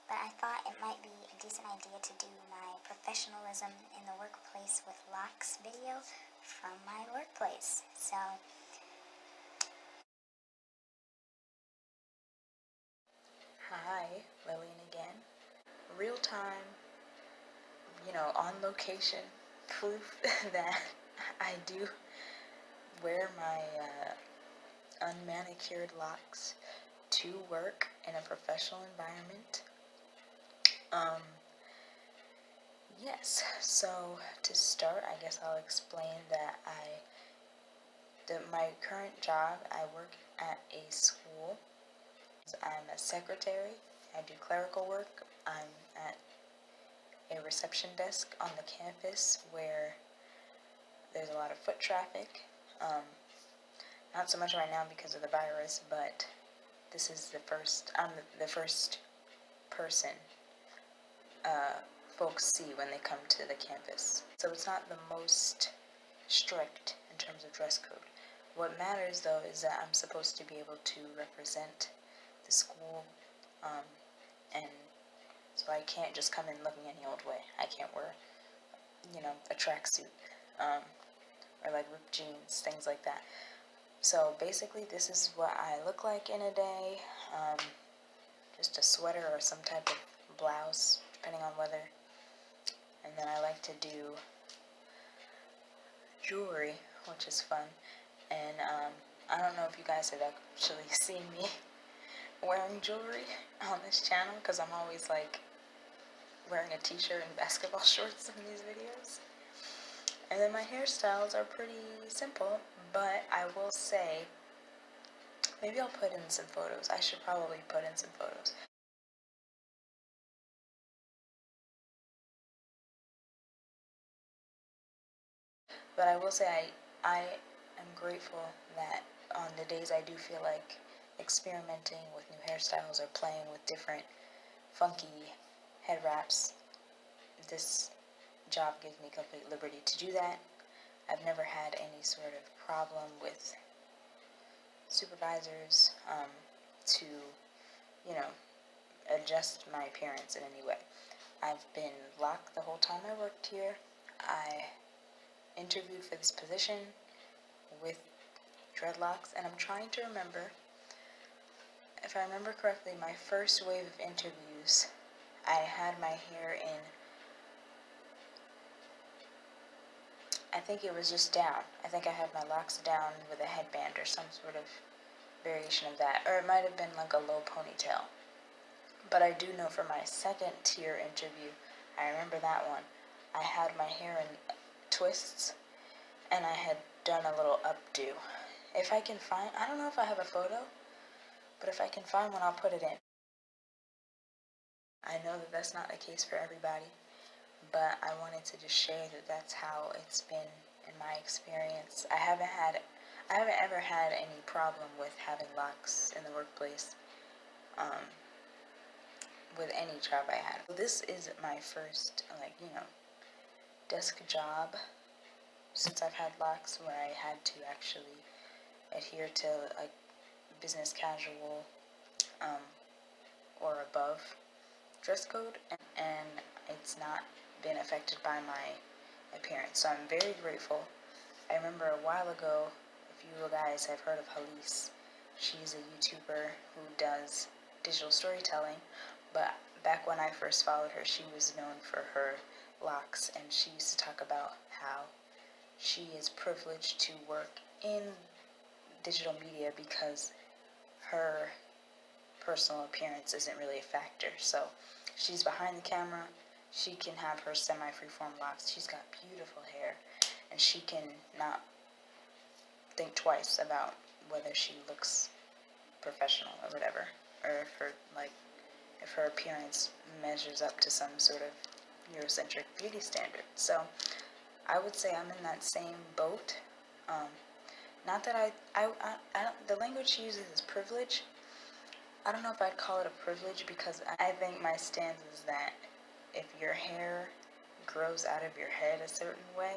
but I thought it might be a decent idea to do my professionalism in the workplace with Locs video from my workplace. So hi, Lillian again. Real time, on location proof that I do wear my unmanicured locks to work in a professional environment. Yes, so to start, I guess I'll explain that my current job, I work at a school. I'm a secretary. I do clerical work. I'm at a reception desk on the campus where there's a lot of foot traffic. Not so much right now because of the virus, but this is I'm the first person folks see when they come to the campus. So it's not the most strict in terms of dress code. What matters though is that I'm supposed to be able to represent the school, and so I can't just come in looking any old way. I can't wear, a tracksuit, or like ripped jeans, things like that. So basically this is what I look like in a day. Just a sweater or some type of blouse, depending on weather. And then I like to do jewelry, which is fun. And I don't know if you guys have actually seen me wearing jewelry on this channel, because I'm always like wearing a t-shirt and basketball shorts in these videos. And then my hairstyles are pretty simple, but I will say, maybe I'll put in some photos. I should probably put in some photos. But I will say I am grateful that on the days I do feel like experimenting with new hairstyles or playing with different funky head wraps, this job gives me complete liberty to do that. I've never had any sort of problem with supervisors to, adjust my appearance in any way. I've been locked the whole time I worked here. I interviewed for this position with dreadlocks, and I'm trying to remember, if I remember correctly, my first wave of interviews, I had my hair in, I think it was just down. I think I had my locks down with a headband or some sort of variation of that, or it might have been like a low ponytail. But I do know for my second tier interview, I remember that one, I had my hair in twists, and I had done a little updo. If I can find, I don't know if I have a photo, but if I can find one, I'll put it in. I know that that's not the case for everybody, but I wanted to just share that that's how it's been in my experience. I haven't ever had any problem with having locks in the workplace, with any job I had. This is my first, desk job since I've had locks, where I had to actually adhere to a business casual or above dress code, and it's not been affected by my appearance. So I'm very grateful. I remember a while ago, if you guys have heard of Halise, she's a YouTuber who does digital storytelling, but back when I first followed her, she was known for her locks, and she used to talk about how she is privileged to work in digital media because her personal appearance isn't really a factor. So she's behind the camera, she can have her semi-freeform locks, she's got beautiful hair, and she can not think twice about whether she looks professional or whatever, or if her appearance measures up to some sort of Eurocentric beauty standard. So I would say I'm in that same boat. Not that the language she uses is privilege. I don't know if I'd call it a privilege, because I think my stance is that if your hair grows out of your head a certain way,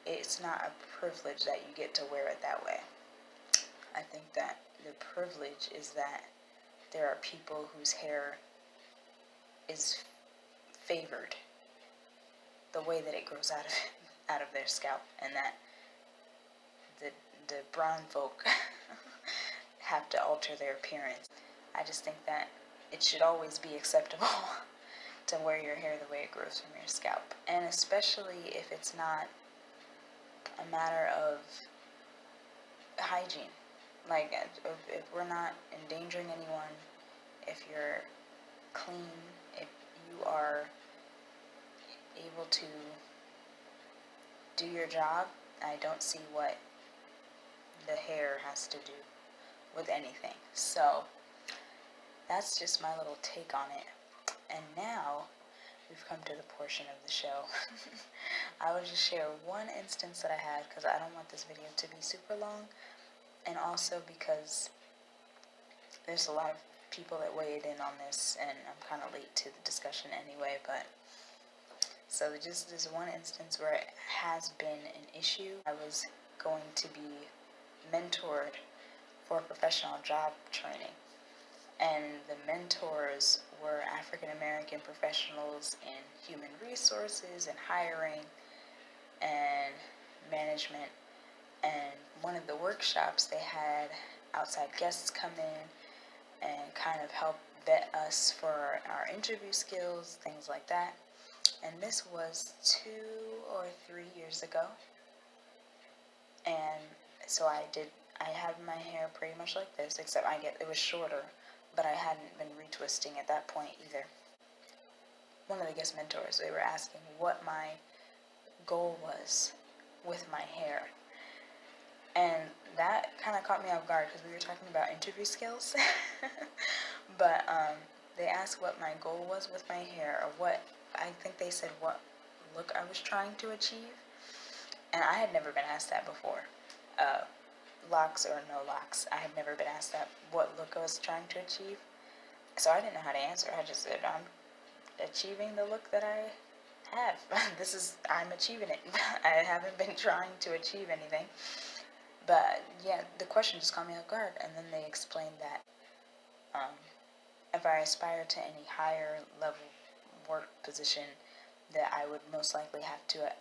it's not a privilege that you get to wear it that way. I think that the privilege is that there are people whose hair is favored, the way that it grows out of their scalp, and that the brown folk have to alter their appearance. I just think that it should always be acceptable to wear your hair the way it grows from your scalp, and especially if it's not a matter of hygiene. Like, if we're not endangering anyone, if you're clean, if you are able to do your job, I don't see what the hair has to do with anything. So that's just my little take on it. And now we've come to the portion of the show. I will just share one instance that I had, because I don't want this video to be super long, and also because there's a lot of people that weighed in on this, and I'm kind of late to the discussion anyway. But so just this one instance where it has been an issue. I was going to be mentored for professional job training, and the mentors were African American professionals in human resources and hiring and management. And one of the workshops, they had outside guests come in and kind of help vet us for our interview skills, things like that. And this was 2 or 3 years ago. And so I had my hair pretty much like this, except it was shorter, but I hadn't been retwisting at that point either. One of the guest mentors, they were asking what my goal was with my hair. And that kind of caught me off guard, because we were talking about interview skills. But they asked what my goal was with my hair, or what, I think they said what look I was trying to achieve. And I had never been asked that before. Locks or no locks. I had never been asked that, what look I was trying to achieve. So I didn't know how to answer. I just said, I'm achieving the look that I have. I'm achieving it. I haven't been trying to achieve anything. But yeah, the question just caught me off guard. And then they explained that if I aspire to any higher level work position, that I would most likely have to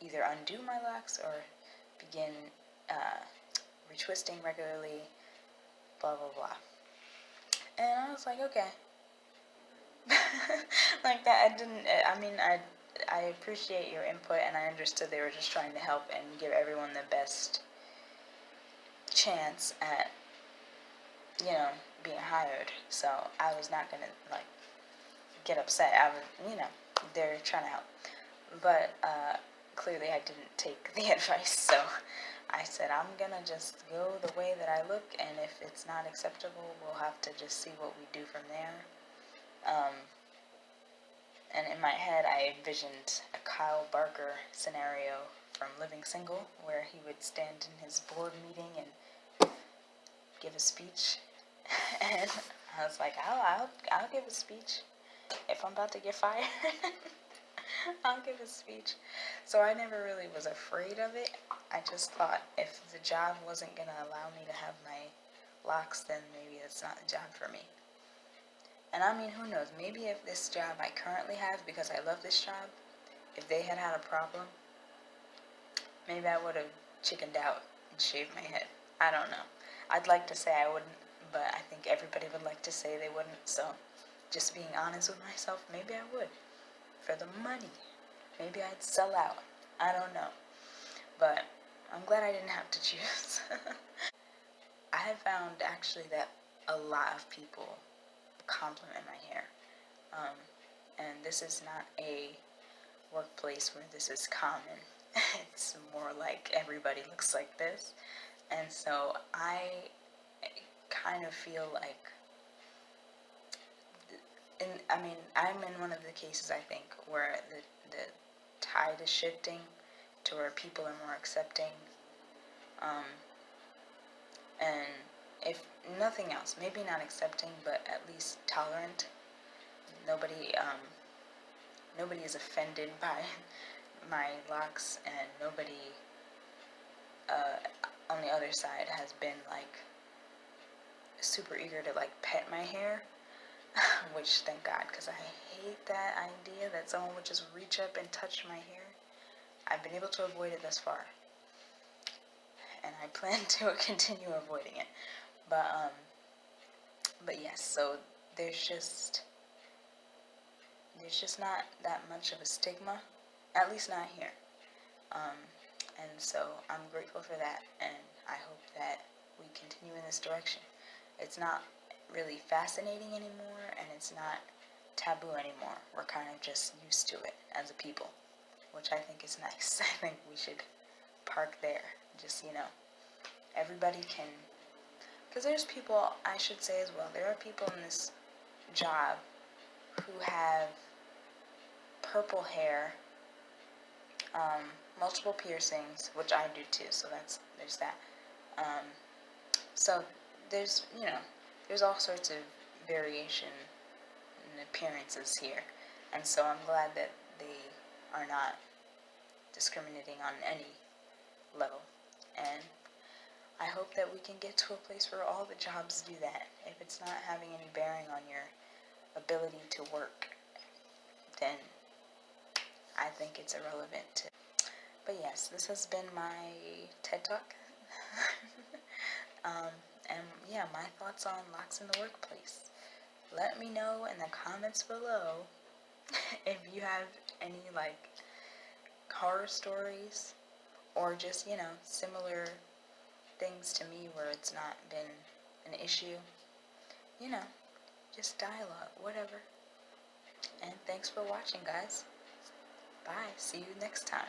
either undo my locks or begin retwisting regularly, blah blah blah. And I was like, okay. Like that, I appreciate your input, and I understood they were just trying to help and give everyone the best chance at, being hired. So I was not gonna get upset. They're trying to help. But clearly I didn't take the advice, so I said I'm gonna just go the way that I look, and if it's not acceptable, we'll have to just see what we do from there. And in my head, I envisioned a Kyle Barker scenario from Living Single, where he would stand in his board meeting and give a speech. And I was like, I'll give a speech if I'm about to get fired. I'll give a speech. So I never really was afraid of it. I just thought if the job wasn't going to allow me to have my locks, then maybe that's not the job for me. And who knows, maybe if this job I currently have, because I love this job, if they had a problem, maybe I would have chickened out and shaved my head. I don't know. I'd like to say I wouldn't, but I think everybody would like to say they wouldn't. So just being honest with myself, maybe I would. For the money. Maybe I'd sell out. I don't know. But I'm glad I didn't have to choose. I have found actually that a lot of people compliment my hair. And this is not a workplace where this is common. It's more like everybody looks like this. And so I kind of feel like, I'm in one of the cases, I think, where the tide is shifting to where people are more accepting. And if nothing else, maybe not accepting, but at least tolerant. Nobody is offended by my locks, and nobody on the other side has been super eager to pet my hair. which thank God, because I hate that idea that someone would just reach up and touch my hair. I've been able to avoid it thus far, and I plan to continue avoiding it. But yes, so there's just not that much of a stigma, at least not here. And so I'm grateful for that, and I hope that we continue in this direction. It's not really fascinating anymore, and it's not taboo anymore. We're kind of just used to it as a people, which I think is nice. I think we should park there. Just, everybody can, because there's people, I should say as well, there are people in this job who have purple hair, multiple piercings, which I do too, so there's that. So there's all sorts of variation in appearances here, and so I'm glad that they are not discriminating on any level, and I hope that we can get to a place where all the jobs do that. If it's not having any bearing on your ability to work, then I think it's irrelevant. But yes, this has been my TED Talk. And yeah, my thoughts on locks in the workplace. Let me know in the comments below if you have any horror stories or just, similar things to me where it's not been an issue. Just dialogue, whatever. And thanks for watching, guys. Bye. See you next time.